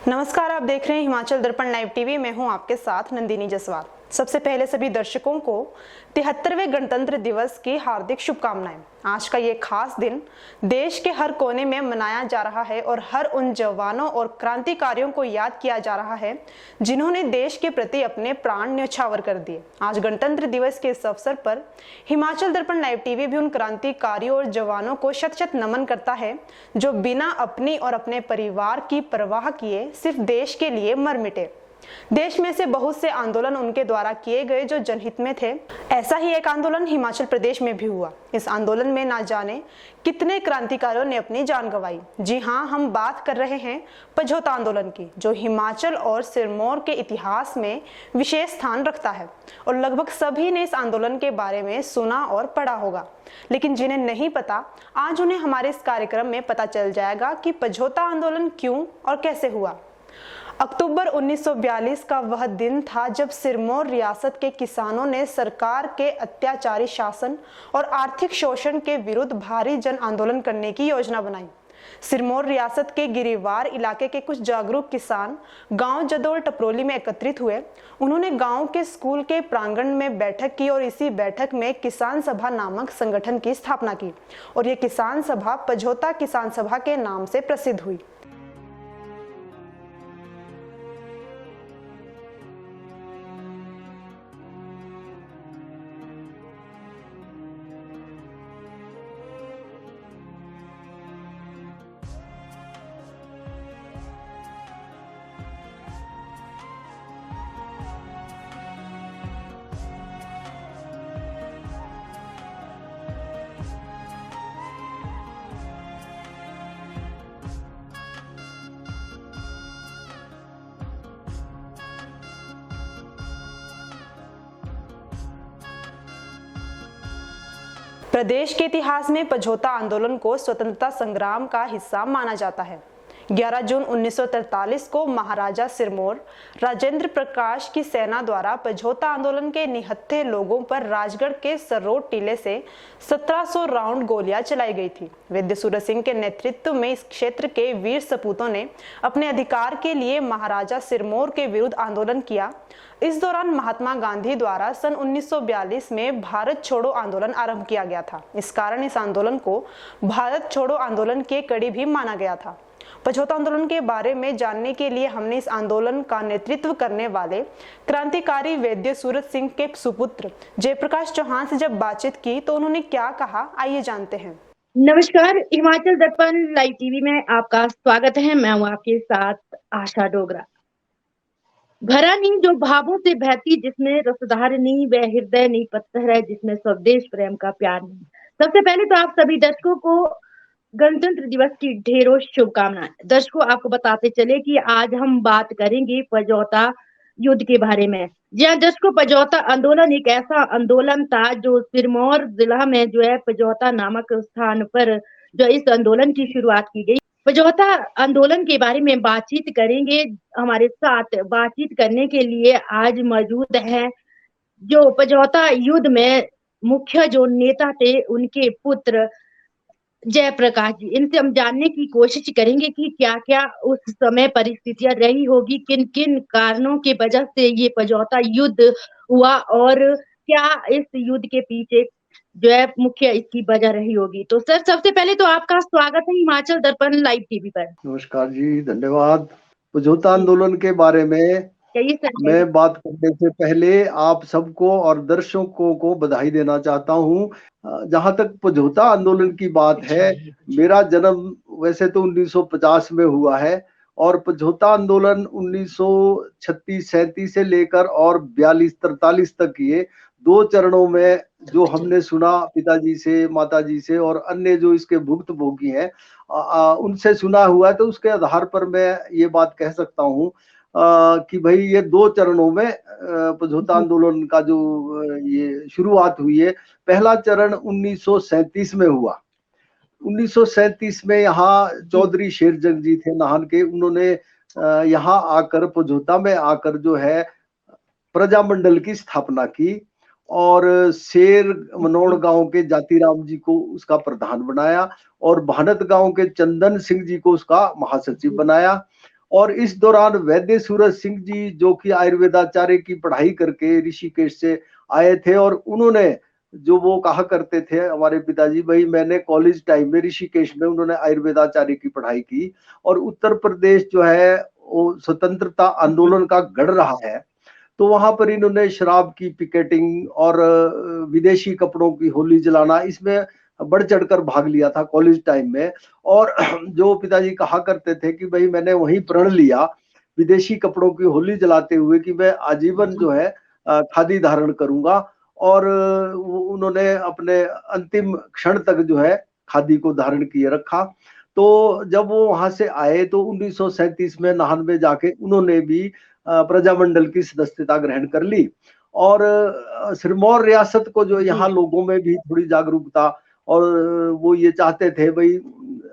नमस्कार, आप देख रहे हैं हिमाचल दर्पण लाइव टीवी। मैं हूं आपके साथ नंदिनी जसवाल। सबसे पहले सभी दर्शकों को 73वें गणतंत्र दिवस की हार्दिक शुभकामनाएं। आज का ये खास दिन देश के हर कोने में मनाया जा रहा है और हर उन जवानों और क्रांतिकारियों को याद किया जा रहा है जिन्होंने देश के प्रति अपने प्राण न्यौछावर कर दिए। आज गणतंत्र दिवस के इस अवसर पर हिमाचल दर्पण लाइव टीवी भी उन क्रांतिकारियों और जवानों को शत शत नमन करता है जो बिना अपनी और अपने परिवार की परवाह किए सिर्फ देश के लिए मर मिटे। देश में से बहुत से आंदोलन उनके द्वारा किए गए जो जनहित में थे। ऐसा ही एक आंदोलन हिमाचल प्रदेश में भी हुआ। इस आंदोलन में ना जाने कितने क्रांतिकारियों ने अपनी जान गंवाई। जी हाँ, हम बात कर रहे हैं पझौता आंदोलन की, जो हिमाचल और सिरमौर के इतिहास में विशेष स्थान रखता है और लगभग सभी ने इस आंदोलन के बारे में सुना और पढ़ा होगा। लेकिन जिन्हें नहीं पता, आज उन्हें हमारे इस कार्यक्रम में पता चल जाएगा कि पझौता आंदोलन क्यों और कैसे हुआ। अक्टूबर 1942 का वह दिन था जब सिरमौर रियासत के किसानों ने सरकार के अत्याचारी शासन और आर्थिक शोषण के विरुद्ध भारी जन आंदोलन करने की योजना बनाई। सिरमौर रियासत के गिरिवार इलाके के कुछ जागरूक किसान गांव जदोल टपरोली में एकत्रित हुए। उन्होंने गांव के स्कूल के प्रांगण में बैठक की और इसी बैठक में किसान सभा नामक संगठन की स्थापना की और यह किसान सभा पझौता किसान सभा के नाम से प्रसिद्ध हुई। प्रदेश के इतिहास में पझौता आंदोलन को स्वतंत्रता संग्राम का हिस्सा माना जाता है। 11 जून 1943 को महाराजा सिरमौर राजेंद्र प्रकाश की सेना द्वारा पझौता आंदोलन के निहत्थे लोगों पर राजगढ़ के सरोट टीले से 1700 राउंड गोलियां चलाई गई थी। वैद्य सूरत सिंह के नेतृत्व में इस क्षेत्र के वीर सपूतों ने अपने अधिकार के लिए महाराजा सिरमौर के विरुद्ध आंदोलन किया। इस दौरान महात्मा गांधी द्वारा सन 1942 में भारत छोड़ो आंदोलन आरंभ किया गया था। इस कारण इस आंदोलन को भारत छोड़ो आंदोलन की कड़ी भी माना गया था। पझौता आंदोलन के बारे में जानने के लिए हमने इस आंदोलन का नेतृत्व करने वाले क्रांतिकारी वैद्य सूरत सिंह के सुपुत्र जयप्रकाश चौहान से जब बातचीत की तो उन्होंने क्या कहा, आइए जानते हैं। नमस्कार, हिमाचल दर्पण लाइव टीवी में आपका स्वागत है। मैं हूं आपके साथ आशा डोगरा। भरा नींव जो भावों से बहती, जिसमें रसधार नहीं, वह हृदय नहीं पत्थर है जिसमें स्वदेश प्रेम का प्यार नहीं। सबसे पहले तो आप सभी दर्शकों को गणतंत्र दिवस की ढेरों शुभकामनाएं। दर्शकों, आपको बताते चले कि आज हम बात करेंगे पझौता युद्ध के बारे में। जी हाँ दर्शकों, पझौता आंदोलन एक ऐसा आंदोलन था जो सिरमौर जिला में जो है पझौता नामक स्थान पर जो इस आंदोलन की शुरुआत की गई। पझौता आंदोलन के बारे में बातचीत करेंगे। हमारे साथ बातचीत करने के लिए आज मौजूद है जो पझौता युद्ध में मुख्य जो नेता थे, उनके पुत्र जयप्रकाश जी। इनसे हम जानने की कोशिश करेंगे कि क्या क्या उस समय परिस्थितियां रही होगी, किन किन कारणों की वजह से ये पझौता युद्ध हुआ और क्या इस युद्ध के पीछे जो है मुख्य इसकी वजह रही होगी। तो सर, सबसे पहले तो आपका स्वागत है हिमाचल दर्पण लाइव टीवी पर। नमस्कार जी, धन्यवाद। पझौता आंदोलन के बारे में मैं बात करने से पहले आप सबको और दर्शकों को बधाई देना चाहता हूं। जहां तक पझौता आंदोलन की बात है, मेरा जन्म वैसे तो 1950 में हुआ है और पझौता आंदोलन 1936-37 से लेकर और 42-43 तक ये 2 चरणों में जो हमने सुना पिताजी से, माताजी से और अन्य जो इसके भुक्तभोगी हैं उनसे सुना हुआ है, तो उसके आधार पर मैं ये बात कह सकता हूँ कि भाई ये 2 चरणों में पझौता आंदोलन का जो ये शुरुआत हुई है। पहला चरण 1937 में हुआ। 1937 में यहाँ चौधरी शेरजंग जी थे नाहन के, उन्होंने यहाँ आकर पझौता में आकर जो है प्रजामंडल की स्थापना की और शेर मनोड़ गांव के जातिराम जी को उसका प्रधान बनाया और भानत गांव के चंदन सिंह जी को उसका महासचिव बनाया और इस दौरान वैद्य सूरज सिंह जी, जो कि आयुर्वेदाचार्य की पढ़ाई करके ऋषिकेश से आए थे, और उन्होंने जो वो कहा करते थे हमारे पिताजी, भाई मैंने कॉलेज टाइम में ऋषिकेश में उन्होंने आयुर्वेदाचार्य की पढ़ाई की, और उत्तर प्रदेश जो है वो स्वतंत्रता आंदोलन का गढ़ रहा है, तो वहां पर इन्होंने शराब की पिकेटिंग और विदेशी कपड़ों की होली जलाना, इसमें बढ़ चढ़कर भाग लिया था कॉलेज टाइम में। और जो पिताजी कहा करते थे कि भाई मैंने वही प्रण लिया विदेशी कपड़ों की होली जलाते हुए कि मैं आजीवन जो है खादी धारण करूंगा, और उन्होंने अपने अंतिम क्षण तक जो है खादी को धारण किए रखा। तो जब वो वहां से आए तो 1937 में नाहन में जाके उन्होंने भी प्रजामंडल की सदस्यता ग्रहण कर ली, और सिरमौर रियासत को जो यहाँ लोगों में भी थोड़ी जागरूकता, और वो ये चाहते थे भाई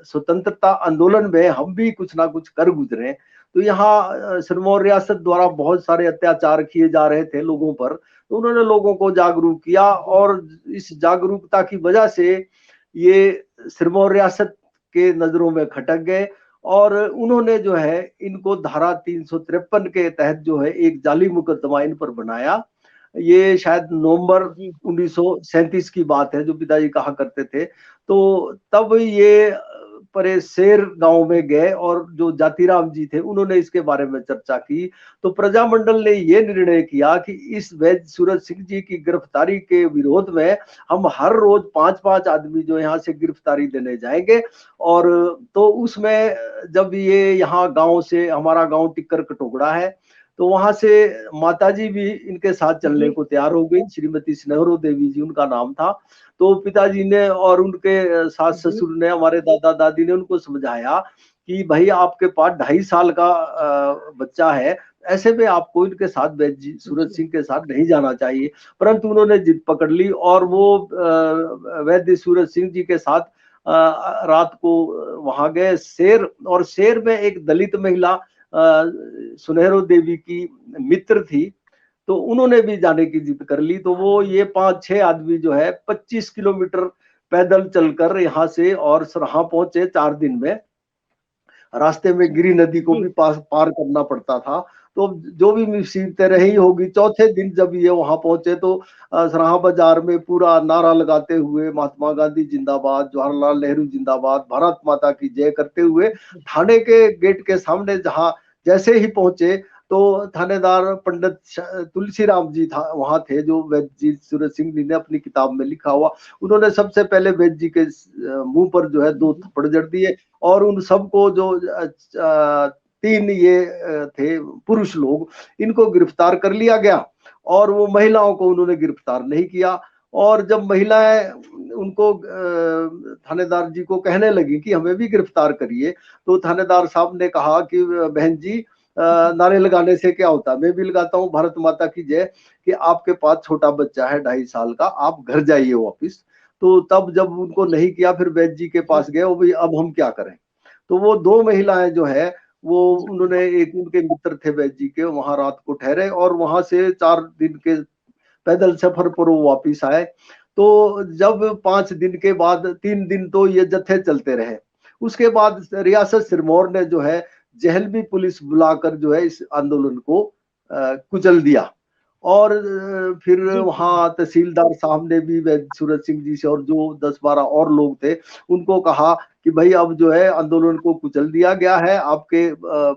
स्वतंत्रता आंदोलन में हम भी कुछ ना कुछ कर गुजरे। तो यहाँ सिरमौर रियासत द्वारा बहुत सारे अत्याचार किए जा रहे थे लोगों पर, तो उन्होंने लोगों को जागरूक किया, और इस जागरूकता की वजह से ये सिरमौर रियासत के नजरों में खटक गए, और उन्होंने जो है इनको धारा 353 के तहत जो है एक जाली मुकदमा इन पर बनाया। ये शायद नवंबर 1937 की बात है जो पिताजी कहा करते थे। तो तब ये परेशेर गांव में गए, और जो जातिराम जी थे उन्होंने इसके बारे में चर्चा की। तो प्रजामंडल ने ये निर्णय किया कि इस वैद्य सूरज सिंह जी की गिरफ्तारी के विरोध में हम हर रोज 5-5 आदमी जो यहाँ से गिरफ्तारी देने जाएंगे। और तो उसमें जब ये यहाँ गांव से, हमारा गांव टिक्कर कटोगड़ा है, तो वहां से माताजी भी इनके साथ चलने को तैयार हो गई, श्रीमती स्नेहरो देवी जी उनका नाम था। तो पिताजी ने और उनके सास ससुर ने, हमारे दादा दादी ने उनको समझाया कि भाई आपके पास 2.5 साल का बच्चा है, ऐसे में आपको इनके साथ वैद्य सूरज सिंह के साथ नहीं जाना चाहिए। परंतु उन्होंने जिद पकड़ ली, और वो वैद्य सूरज सिंह जी के साथ रात को वहां गए शेर, और शेर में एक दलित महिला सुनहरो देवी की मित्र थी, तो उन्होंने भी जाने की जिद कर ली। तो वो ये 5-6 आदमी जो है 25 किलोमीटर पैदल चलकर यहाँ से और सरहा पहुंचे 4 दिन में। रास्ते में गिरी नदी को भी पार करना पड़ता था। तो जो भी मुसीबतें रही होगी, चौथे दिन जब ये वहां पहुंचे तो सरहा बाजार में पूरा नारा लगाते हुए महात्मा गांधी जिंदाबाद, जवाहरलाल नेहरू जिंदाबाद, भारत माता की जय करते हुए थाने के गेट के सामने जहां जैसे ही पहुंचे, तो थानेदार पंडित तुलसीराम जी था वहां थे, जो वैद्य जी सूरज सिंह जी ने अपनी किताब में लिखा हुआ। उन्होंने सबसे पहले वैद्य जी के मुंह पर जो है 2 थप्पड़ जड़ दिए, और उन सबको जो 3 ये थे पुरुष लोग, इनको गिरफ्तार कर लिया गया, और वो महिलाओं को उन्होंने गिरफ्तार नहीं किया। और जब महिलाएं उनको थानेदार जी को कहने लगी कि हमें भी गिरफ्तार करिए, तो थानेदार साहब ने कहा कि बहन जी नारे लगाने से क्या होता, मैं भी लगाता हूँ भारत माता की जय, कि आपके पास छोटा बच्चा है 2.5 साल का, आप घर जाइए वापिस। तो तब जब उनको नहीं किया, फिर वैद्य जी के पास गए, वो भाई अब हम क्या करें। तो वो 2 महिलाएं जो है वो उन्होंने, एक उनके मित्र थे वैद्य जी के, वहां रात को ठहरे, और वहां से 4 दिन के पैदल सफर पर वो वापिस आए। तो जब 5 दिन के बाद 3 दिन तो ये जत्थे चलते रहे। उसके बाद रियासत सिरमौर ने जो है जहलवी पुलिस बुलाकर जो है इस आंदोलन को कुचल दिया, और फिर वहां तहसीलदार साहब ने भी वैद्य सूरज सिंह जी से और जो 10-12 और लोग थे उनको कहा कि भाई अब जो है आंदोलन को कुचल दिया गया है, आपके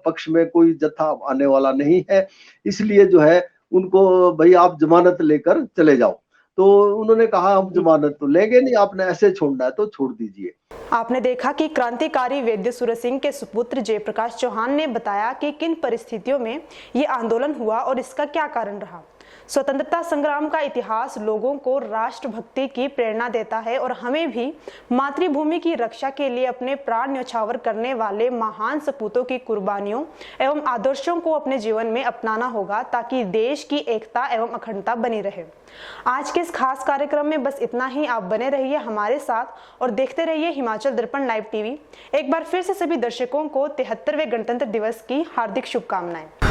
पक्ष में कोई जत्था आने वाला नहीं है, इसलिए जो है उनको भाई आप जमानत लेकर चले जाओ। तो उन्होंने कहा हम जमानत तो लेंगे नहीं, आपने ऐसे छोड़ना है तो छोड़ दीजिए। आपने देखा कि क्रांतिकारी वैद्य सूरज सिंह के सुपुत्र जयप्रकाश चौहान ने बताया कि किन परिस्थितियों में ये आंदोलन हुआ और इसका क्या कारण रहा। स्वतंत्रता संग्राम का इतिहास लोगों को राष्ट्रभक्ति की प्रेरणा देता है, और हमें भी मातृभूमि की रक्षा के लिए अपने प्राण न्यौछावर करने वाले महान सपूतों की कुर्बानियों एवं आदर्शों को अपने जीवन में अपनाना होगा, ताकि देश की एकता एवं अखंडता बनी रहे। आज के इस खास कार्यक्रम में बस इतना ही। आप बने रहिए हमारे साथ और देखते रहिए हिमाचल दर्पण लाइव टीवी। एक बार फिर से सभी दर्शकों को 73वें गणतंत्र दिवस की हार्दिक शुभकामनाएं।